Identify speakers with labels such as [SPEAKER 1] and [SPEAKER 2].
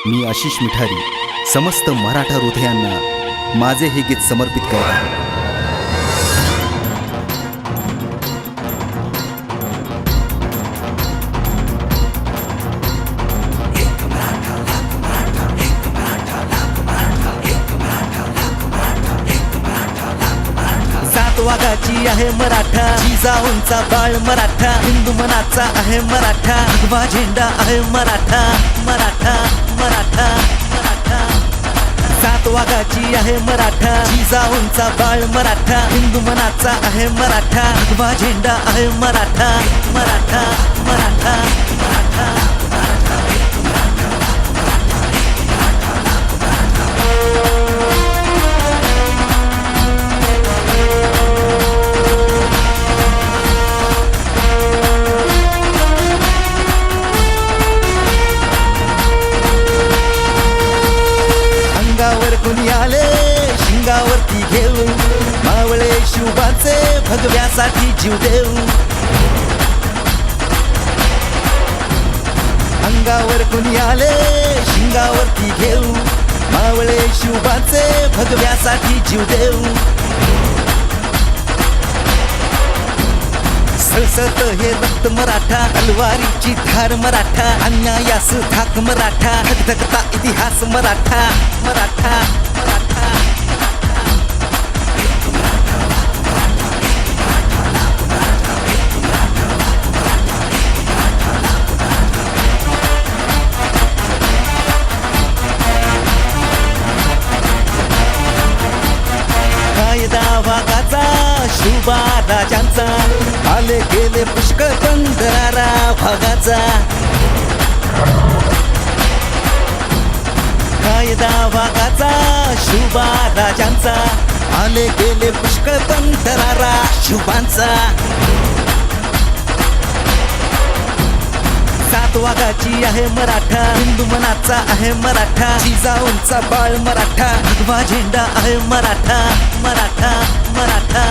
[SPEAKER 1] मी आशिष मिठारी समस्त मराठा हृदयांना माझे हे गीत समर्पित करत आहे.
[SPEAKER 2] वाघाची आहे मराठा, जिजाऊंचा बाळ मराठा, हिंदू मनाचा आहे मराठा, भगवा झेंडा आहे मराठा, मराठा मराठा मराठा. सात वाघाची आहे मराठा, जिजाऊंचा बाळ मराठा, हिंदू मनाचा आहे मराठा, भगवा झेंडा आहे मराठा, मराठा मराठा मराठा. अंगावर कोणी आले शिंगावरती घेऊ, मावळे शिवबाचे भगव्यासाठी जीव देऊ. अंगावर कोणी आले शिंगावरती घेऊ, मावळे शिवबाचे भगव्यासाठी जीव देऊ. सळसळत हे रक्त मराठा, तलवारीची धार मराठा, अन्यायास धाक मराठा, धगधगता इतिहास मराठा, मराठा मराठा. कायदा वाघाचा शिवबा राजांचा, आले गेले पुष्कळ पण दरारा भागाचा. कायदा वाघाचा शिवबा राजांचा, आले गेले पुष्कळ पण दरारा शिवबांचा. सात वाघाची आहे मराठा, हिंदू मनाचा आहे मराठा, जिजाऊंचा बाळ मराठा, भगवा झेंडा आहे मराठा, मराठा मराठा.